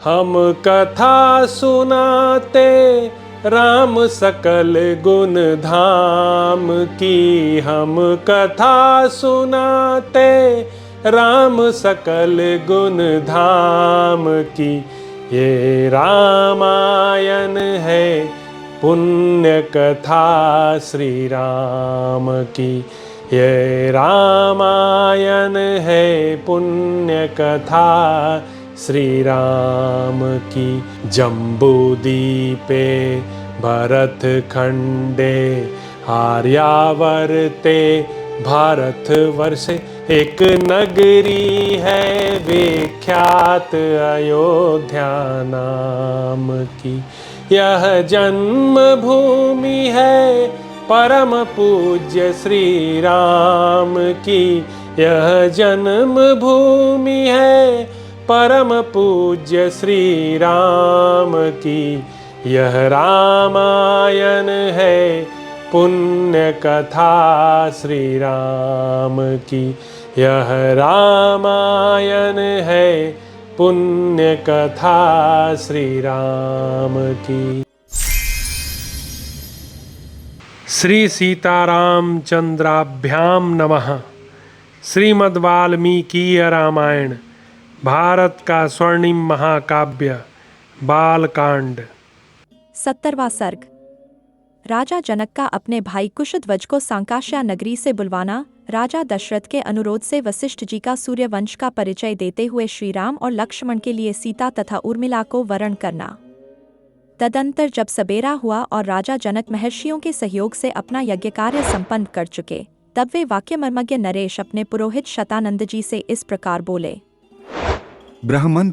हम कथा सुनाते राम सकल गुण धाम की। हम कथा सुनाते राम सकल गुण धाम की। ये रामायण है पुण्य कथा श्री राम की। ये रामायण है पुण्य कथा श्री राम की। जम्बूदीपे भरत खंडे आर्यावर्ते भारतवर्षे एक नगरी है विख्यात अयोध्या नाम की। यह जन्म भूमि है परम पूज्य श्री राम की। यह जन्म भूमि है परम पूज्य श्री राम की। यह रामायण है पुण्य कथा श्री राम की। यह रामायण है पुण्य कथा श्री राम की। श्री सीताराम चंद्राभ्याम नमः। श्रीमद् वाल्मीकीय रामायण भारत का स्वर्णिम महाकाव्य बालकांड। 70वां सर्ग। राजा जनक का अपने भाई कुशध्वज को सांकाश्या नगरी से बुलवाना। राजा दशरथ के अनुरोध से वशिष्ठ जी का सूर्यवंश का परिचय देते हुए श्रीराम और लक्ष्मण के लिए सीता तथा उर्मिला को वरण करना। तदंतर जब सबेरा हुआ और राजा जनक महर्षियों के सहयोग से अपना यज्ञ कार्य संपन्न कर चुके, तब वे वाक्यमर्मज्ञ नरेश अपने पुरोहित शतानंद जी से इस प्रकार बोले। ब्राह्मण,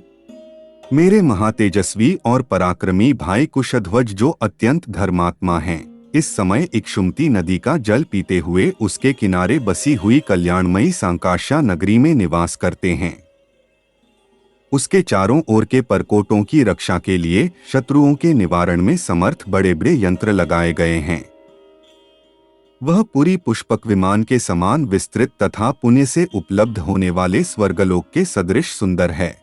मेरे महातेजस्वी और पराक्रमी भाई कुशध्वज जो अत्यंत धर्मात्मा हैं, इस समय इक्षुमती नदी का जल पीते हुए उसके किनारे बसी हुई कल्याणमयी सांकाश्या नगरी में निवास करते हैं। उसके चारों ओर के परकोटों की रक्षा के लिए शत्रुओं के निवारण में समर्थ बड़े बड़े यंत्र लगाए गए हैं। वह पूरी पुष्पक विमान के समान विस्तृत तथा पुण्य से उपलब्ध होने वाले स्वर्गलोक के सदृश सुंदर है।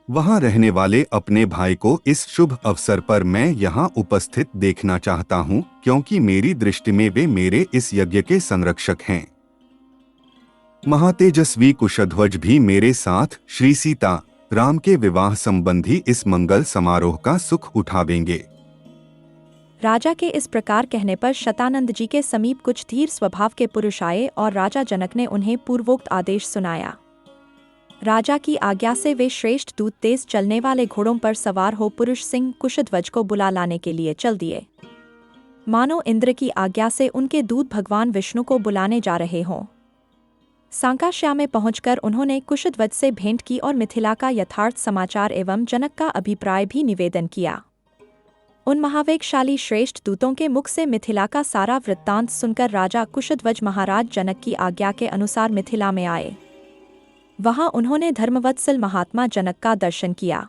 वहां रहने वाले अपने भाई को इस शुभ अवसर पर मैं यहाँ उपस्थित देखना चाहता हूँ, क्योंकि मेरी दृष्टि में वे मेरे इस यज्ञ के संरक्षक हैं। महातेजस्वी कुशध्वज भी मेरे साथ श्री सीता राम के विवाह संबंधी इस मंगल समारोह का सुख उठावेंगे। राजा के इस प्रकार कहने पर शतानंद जी के समीप कुछ धीर स्वभाव के पुरुष आए और राजा जनक ने उन्हें पूर्वोक्त आदेश सुनाया। राजा की आज्ञा से वे श्रेष्ठ दूत तेज चलने वाले घोड़ों पर सवार हो पुरुष सिंह कुशध्वज को बुला लाने के लिए चल दिए, मानो इंद्र की आज्ञा से उनके दूत भगवान विष्णु को बुलाने जा रहे हों। सांकाश्या में पहुंचकर उन्होंने कुशध्वज से भेंट की और मिथिला का यथार्थ समाचार एवं जनक का अभिप्राय भी निवेदन किया। उन महावेगशाली श्रेष्ठ दूतों के मुख से मिथिला का सारा वृत्तांत सुनकर राजा कुशध्वज महाराज जनक की आज्ञा के अनुसार मिथिला में आए। वहां उन्होंने धर्मवत्सल महात्मा जनक का दर्शन किया।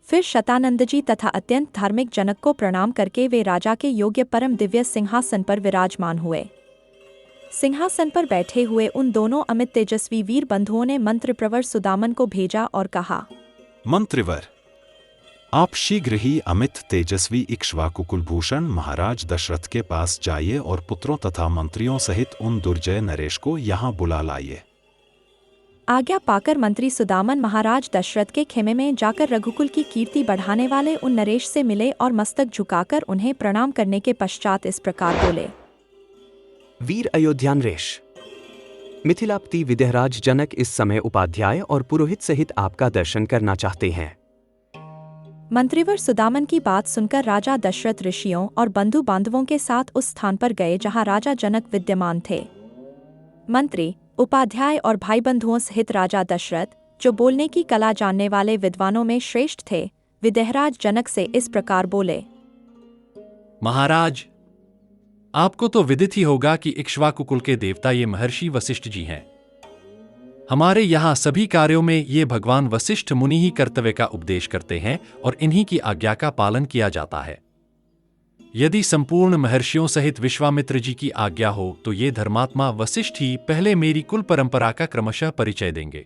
फिर शतानंद जी तथा अत्यंत धार्मिक जनक को प्रणाम करके वे राजा के योग्य परम दिव्य सिंहासन पर विराजमान हुए। सिंहासन पर बैठे हुए उन दोनों अमित तेजस्वी वीर बंधुओं ने मंत्रप्रवर सुदामन को भेजा और कहा, मंत्रिवर, आप शीघ्र ही अमित तेजस्वी इक्ष्वाकु कुलभूषण महाराज दशरथ के पास जाइए और पुत्रों तथा मंत्रियों सहित उन दुर्जय नरेश को यहाँ बुला लाइए। आज्ञा पाकर मंत्री सुदामन महाराज दशरथ के खेमे में जाकर रघुकुल की कीर्ति बढ़ाने वाले उन नरेश से मिले और मस्तक झुकाकर उन्हें प्रणाम करने के पश्चात इस प्रकार बोले। वीर अयोध्या नरेश, मिथिलापति विदेहराज जनक इस समय उपाध्याय और पुरोहित सहित आपका दर्शन करना चाहते हैं। मंत्रीवर सुदामन की बात सुनकर राजा दशरथ ऋषियों और बंधु बांधवों के साथ उस स्थान पर गए जहां राजा जनक विद्यमान थे। मंत्री, उपाध्याय और भाई बंधुओं सहित राजा दशरथ, जो बोलने की कला जानने वाले विद्वानों में श्रेष्ठ थे, विदेहराज जनक से इस प्रकार बोले। महाराज, आपको तो विदित ही होगा कि इक्ष्वाकु कुल के देवता ये महर्षि वशिष्ठ जी हैं। हमारे यहाँ सभी कार्यों में ये भगवान वशिष्ठ मुनि ही कर्तव्य का उपदेश करते हैं और इन्हीं की आज्ञा का पालन किया जाता है। यदि संपूर्ण महर्षियों सहित विश्वामित्र जी की आज्ञा हो तो ये धर्मात्मा वशिष्ठ ही पहले मेरी कुल परंपरा का क्रमशः परिचय देंगे।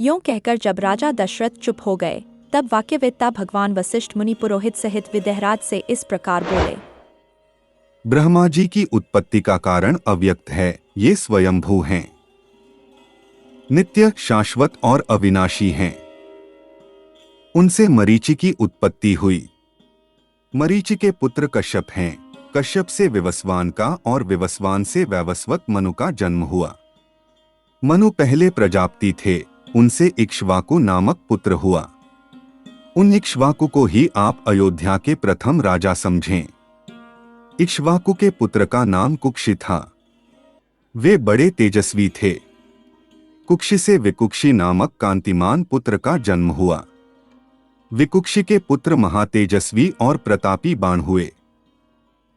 यूं कहकर जब राजा दशरथ चुप हो गए, तब वाक्यवेत्ता भगवान वशिष्ठ मुनि पुरोहित सहित विदेहराज से इस प्रकार बोले। ब्रह्मा जी की उत्पत्ति का कारण अव्यक्त है, ये स्वयंभू हैं, नित्य, शाश्वत और अविनाशी हैं। उनसे मरीचि की उत्पत्ति हुई। मरीचि के पुत्र कश्यप हैं। कश्यप से विवस्वान का और विवस्वान से वैवस्वत मनु का जन्म हुआ। मनु पहले प्रजापति थे, उनसे इक्ष्वाकु नामक पुत्र हुआ। उन इक्ष्वाकु को ही आप अयोध्या के प्रथम राजा समझें। इक्ष्वाकु के पुत्र का नाम कुक्षी था। वे बड़े तेजस्वी थे। कुक्षी से विकुक्षी नामक कांतिमान पुत्र का जन्म हुआ। विकुक्षी के पुत्र महातेजस्वी और प्रतापी बाण हुए।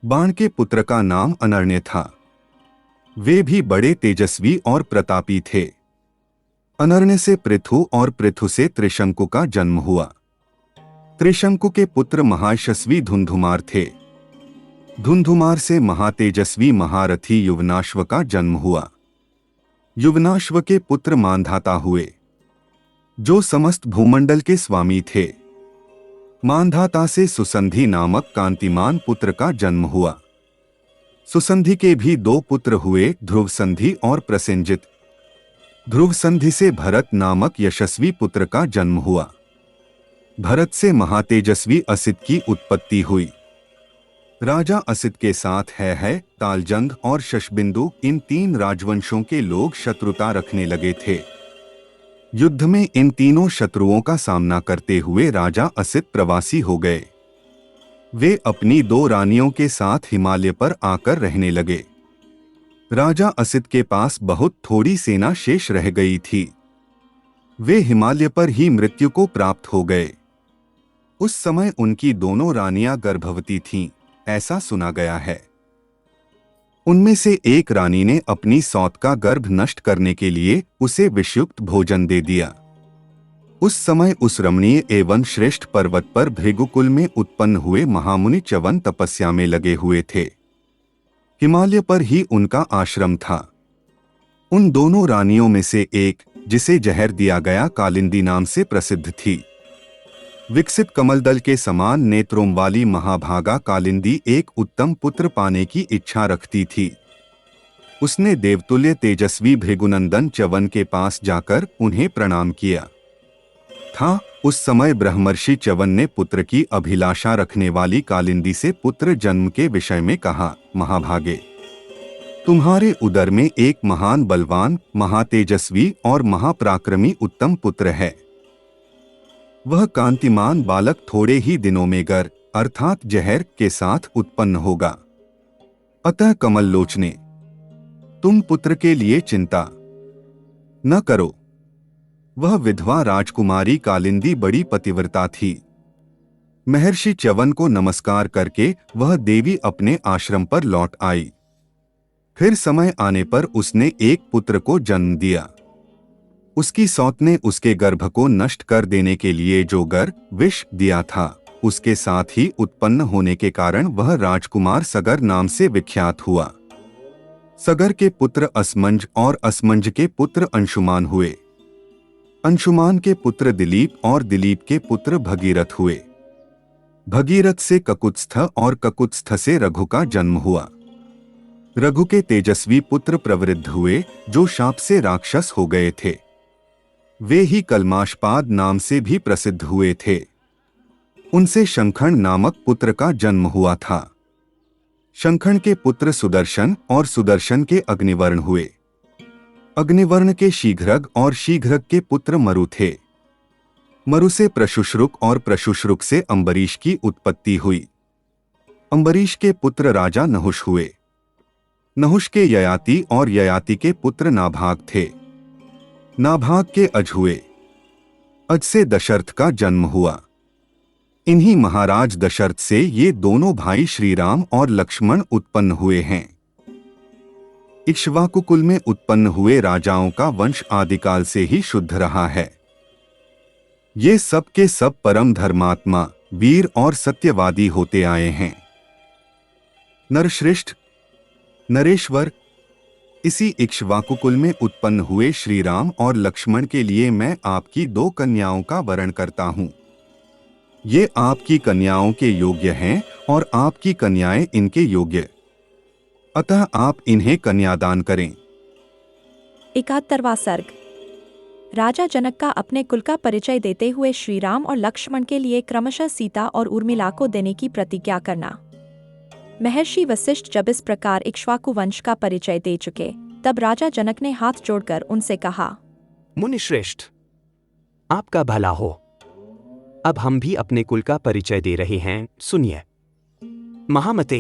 बाण के पुत्र का नाम अनर्ण्य था। वे भी बड़े तेजस्वी और प्रतापी थे। अनर्ण्य से पृथु और पृथु से त्रिशंकु का जन्म हुआ। त्रिशंकु के पुत्र महायशस्वी धुंधुमार थे। धुंधुमार से महातेजस्वी महारथी युवनाश्व का जन्म हुआ। युवनाश्व के पुत्र मांधाता हुए, जो समस्त भूमंडल के स्वामी थे। मांधाता से सुसंधि नामक कांतिमान पुत्र का जन्म हुआ। सुसंधि के भी दो पुत्र हुए, ध्रुव संधि और प्रसेंजित। ध्रुव संधि से भरत नामक यशस्वी पुत्र का जन्म हुआ। भरत से महातेजस्वी असित की उत्पत्ति हुई। राजा असित के साथ है तालजंग और शशबिंदु, इन तीन राजवंशों के लोग शत्रुता रखने लगे थे। युद्ध में इन तीनों शत्रुओं का सामना करते हुए राजा असित प्रवासी हो गए। वे अपनी दो रानियों के साथ हिमालय पर आकर रहने लगे। राजा असित के पास बहुत थोड़ी सेना शेष रह गई थी। वे हिमालय पर ही मृत्यु को प्राप्त हो गए। उस समय उनकी दोनों रानियां गर्भवती थीं, ऐसा सुना गया है। उनमें से एक रानी ने अपनी सौत का गर्भ नष्ट करने के लिए उसे विषयुक्त भोजन दे दिया। उस समय उस रमणीय एवं श्रेष्ठ पर्वत पर भृगुकुल में उत्पन्न हुए महामुनि च्यवन तपस्या में लगे हुए थे। हिमालय पर ही उनका आश्रम था। उन दोनों रानियों में से एक, जिसे जहर दिया गया, कालिंदी नाम से प्रसिद्ध थी। विकसित कमलदल के समान नेत्रों वाली महाभागा कालिंदी एक उत्तम पुत्र पाने की इच्छा रखती थी। उसने देवतुल्य तेजस्वी भृगुनंदन च्यवन के पास जाकर उन्हें प्रणाम किया था। उस समय ब्रह्मर्षि च्यवन ने पुत्र की अभिलाषा रखने वाली कालिंदी से पुत्र जन्म के विषय में कहा, महाभागे, तुम्हारे उदर में एक महान बलवान, महातेजस्वी और महापराक्रमी उत्तम पुत्र है। वह कांतिमान बालक थोड़े ही दिनों में गर अर्थात जहर के साथ उत्पन्न होगा। अतः कमल लोचने, तुम पुत्र के लिए चिंता न करो। वह विधवा राजकुमारी कालिंदी बड़ी पतिव्रता थी। महर्षि च्यवन को नमस्कार करके वह देवी अपने आश्रम पर लौट आई। फिर समय आने पर उसने एक पुत्र को जन्म दिया। उसकी सौत ने उसके गर्भ को नष्ट कर देने के लिए जो गर विष दिया था, उसके साथ ही उत्पन्न होने के कारण वह राजकुमार सगर नाम से विख्यात हुआ। सगर के पुत्र असमंज और असमंज के पुत्र अंशुमान हुए। अंशुमान के पुत्र दिलीप और दिलीप के पुत्र भगीरथ हुए। भगीरथ से ककुत्स्थ और ककुत्स्थ से रघु का जन्म हुआ। रघु के तेजस्वी पुत्र प्रवृद्ध हुए, जो शाप से राक्षस हो गए थे। वे ही कलमाशपाद नाम से भी प्रसिद्ध हुए थे। उनसे शंखण नामक पुत्र का जन्म हुआ था। शंखण के पुत्र सुदर्शन और सुदर्शन के अग्निवर्ण हुए। अग्निवर्ण के शीघ्रग और शीघ्रग के पुत्र मरु थे। मरु से प्रशुश्रुक और प्रशुश्रुक से अम्बरीश की उत्पत्ति हुई। अम्बरीश के पुत्र राजा नहुष हुए। नहुष के ययाति और ययाति के पुत्र नाभाग थे। नाभाग के अज हुए। अज से दशरथ का जन्म हुआ। इन्हीं महाराज दशरथ से ये दोनों भाई श्रीराम और लक्ष्मण उत्पन्न हुए हैं। इक्ष्वाकु कुल में उत्पन्न हुए राजाओं का वंश आदिकाल से ही शुद्ध रहा है। ये सब के सब परम धर्मात्मा, वीर और सत्यवादी होते आए हैं। नरश्रेष्ठ, नरेश्वर, इसी इक्ष्वाकु कुल में उत्पन्न हुए श्री राम और लक्ष्मण के लिए मैं आपकी 2 कन्याओं का वरण करता हूँ। ये आपकी कन्याओं के योग्य हैं और आपकी कन्याएं इनके योग्य, अतः आप इन्हें कन्यादान करें। 71वां सर्ग। राजा जनक का अपने कुल का परिचय देते हुए श्री राम और लक्ष्मण के लिए क्रमशः सीता और उर्मिला को देने की प्रतिज्ञा करना। महर्षि वशिष्ठ जब इस प्रकार इक्ष्वाकु वंश का परिचय दे चुके, तब राजा जनक ने हाथ जोड़कर उनसे कहा, मुनिश्रेष्ठ, आपका भला हो। अब हम भी अपने कुल का परिचय दे रहे हैं, सुनिए। महामते,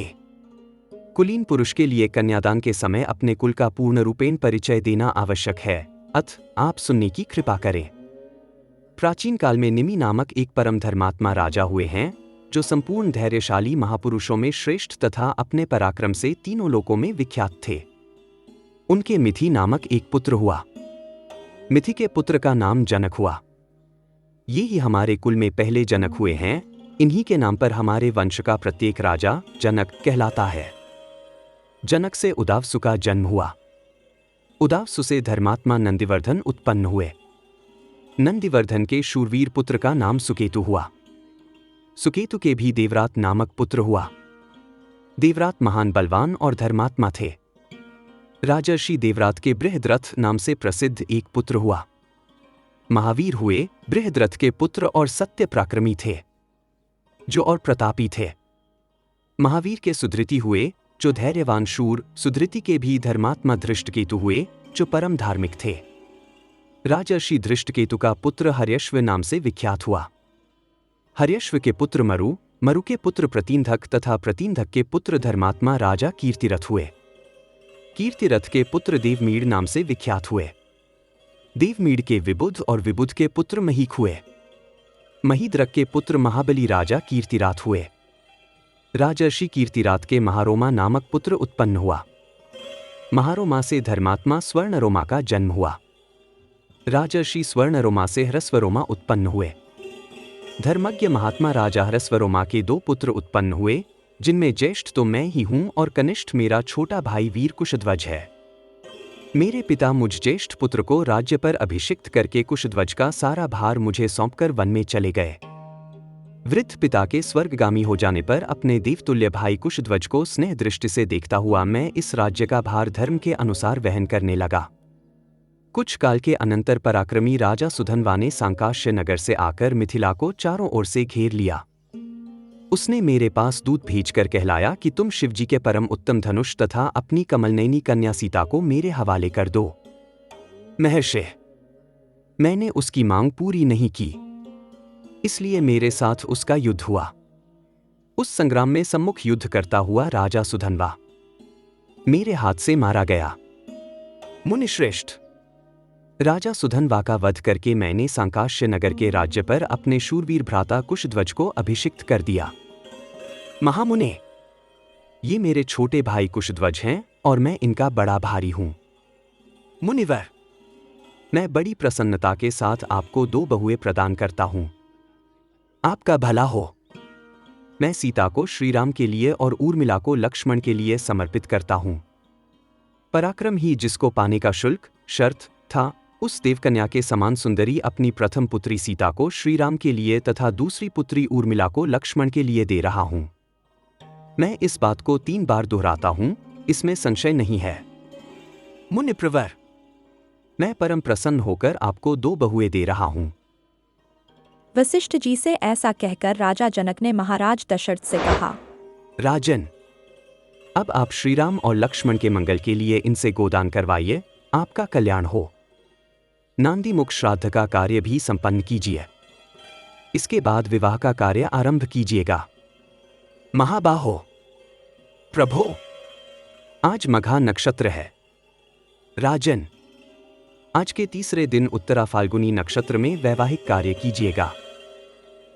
कुलीन पुरुष के लिए कन्यादान के समय अपने कुल का पूर्ण रूपेण परिचय देना आवश्यक है, अतः आप सुनने की कृपा करें। प्राचीन काल में निमि नामक एक परम धर्मात्मा राजा हुए हैं, जो संपूर्ण धैर्यशाली महापुरुषों में श्रेष्ठ तथा अपने पराक्रम से तीनों लोकों में विख्यात थे। उनके मिथि नामक एक पुत्र हुआ। मिथि के पुत्र का नाम जनक हुआ। ये ही हमारे कुल में पहले जनक हुए हैं। इन्हीं के नाम पर हमारे वंश का प्रत्येक राजा जनक कहलाता है। जनक से उदावसु का जन्म हुआ। उदावसु से धर्मात्मा नंदिवर्धन उत्पन्न हुए। नंदिवर्धन के शूरवीर पुत्र का नाम सुकेतु हुआ। सुकेतु के भी देवरात नामक पुत्र हुआ। देवरात महान बलवान और धर्मात्मा थे। राजर्षि देवरात के बृहद्रथ नाम से प्रसिद्ध एक पुत्र हुआ। महावीर हुए, बृहद्रथ के पुत्र और सत्य पराक्रमी थे, जो और प्रतापी थे। महावीर के सुधृति हुए, जो धैर्यवान शूर, सुधृति के भी धर्मात्मा धृष्टकेतु हुए, जो परम धार्मिक थे। राजर्षि धृष्टकेतु का पुत्र हर्यश्व नाम से विख्यात हुआ। हर्यश्व के पुत्र मरु, मरु के पुत्र प्रतींधक तथा प्रतींधक के पुत्र धर्मात्मा राजा कीर्तिरथ हुए। कीर्तिरथ के पुत्र देवमीड़ नाम से विख्यात हुए। देवमीड़ के विबुध और विबुध के पुत्र महीक हुए। महीद्रक के पुत्र महाबली राजा कीर्तिरात हुए। राजर्षि कीर्तिरात के महारोमा नामक पुत्र उत्पन्न हुआ। महारोमा से धर्मात्मा स्वर्णरोमा का जन्म हुआ। राजर्षि स्वर्णरोमा से ह्रस्वरोमा उत्पन्न हुए। धर्मज्ञ महात्मा राजा ह्रस्वरोमा के 2 पुत्र उत्पन्न हुए, जिनमें ज्येष्ठ तो मैं ही हूं और कनिष्ठ मेरा छोटा भाई वीर कुशध्वज है। मेरे पिता मुझ ज्येष्ठ पुत्र को राज्य पर अभिषिक्त करके कुशध्वज का सारा भार मुझे सौंपकर वन में चले गए। वृद्ध पिता के स्वर्गगामी हो जाने पर अपने देवतुल्य भाई कुशध्वज को स्नेह दृष्टि से देखता हुआ मैं इस राज्य का भार धर्म के अनुसार वहन करने लगा। कुछ काल के अनंतर पराक्रमी राजा सुधन्वा ने सांकाश्य नगर से आकर मिथिला को चारों ओर से घेर लिया। उसने मेरे पास दूत भेजकर कहलाया कि तुम शिवजी के परम उत्तम धनुष तथा अपनी कमलनयनी कन्या सीता को मेरे हवाले कर दो। महर्षि, मैंने उसकी मांग पूरी नहीं की, इसलिए मेरे साथ उसका युद्ध हुआ। उस संग्राम में सम्मुख युद्ध करता हुआ राजा सुधन्वा मेरे हाथ से मारा गया। मुनिश्रेष्ठ, राजा सुधन्वा का वध करके मैंने सांकाश्य नगर के राज्य पर अपने शूरवीर भ्राता कुशध्वज को अभिषिक्त कर दिया। महामुने, ये मेरे छोटे भाई कुशध्वज हैं और मैं इनका बड़ा भारी हूं। मुनिवर, मैं बड़ी प्रसन्नता के साथ आपको 2 बहुएं प्रदान करता हूं। आपका भला हो। मैं सीता को श्रीराम के लिए और उर्मिला को लक्ष्मण के लिए समर्पित करता हूं। पराक्रम ही जिसको पाने का शुल्क शर्त था, उस देवकन्या के समान सुंदरी अपनी प्रथम पुत्री सीता को श्रीराम के लिए तथा दूसरी पुत्री उर्मिला को लक्ष्मण के लिए दे रहा हूं। मैं इस बात को 3 बार दोहराता हूं, इसमें संशय नहीं है। मुनिप्रवर, मैं परम प्रसन्न होकर आपको 2 बहुएं दे रहा हूं। वशिष्ठ जी से ऐसा कहकर राजा जनक ने महाराज दशरथ से कहा, राजन, अब आप श्रीराम और लक्ष्मण के मंगल के लिए इनसे गोदान करवाइए, आपका कल्याण हो। नांदी मुख श्राद्ध का कार्य भी संपन्न कीजिए। इसके बाद विवाह का कार्य आरंभ कीजिएगा। महाबाहो, प्रभो, आज मघा नक्षत्र है। राजन, आज के 3रे दिन उत्तरा फाल्गुनी नक्षत्र में वैवाहिक कार्य कीजिएगा।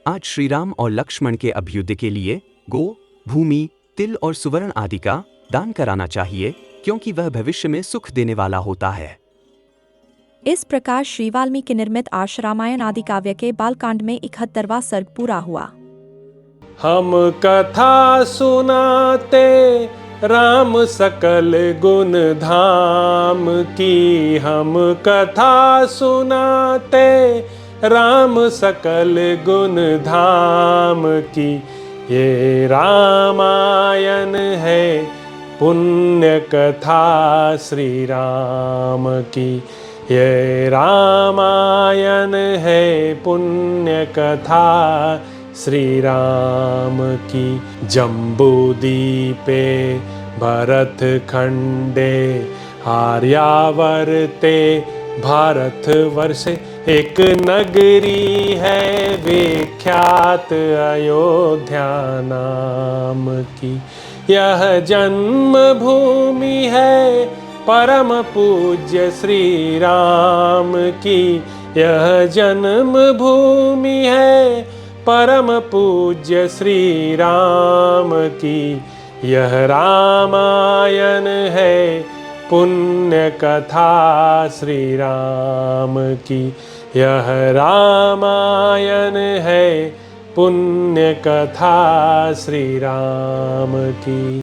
आज श्रीराम और लक्ष्मण के अभ्युदय के लिए गो, भूमि, तिल और सुवर्ण आदि का दान कराना चाहिए, क्योंकि वह भविष्य में सुख देने वाला होता है। इस प्रकार श्री वाल्मीकि निर्मित आर्ष रामायण आदि काव्य के बालकांड में 71वां सर्ग पूरा हुआ। हम कथा सुनाते राम सकल गुण धाम की हम कथा सुनाते, राम सकल गुण धाम की ये रामायण है, पुण्य कथा श्री राम की ये रामायण है, पुण्य कथा श्री राम की। जम्बूदीपे भरत खंडे आर्यावर्ते भारत वर्षे, एक नगरी है विख्यात अयोध्या नाम की। यह जन्म भूमि है परम पूज्य श्री राम की, यह जन्म भूमि है परम पूज्य श्री राम की। यह रामायण है, पुण्य कथा श्री राम की। यह रामायण है, पुण्य कथा श्री राम की।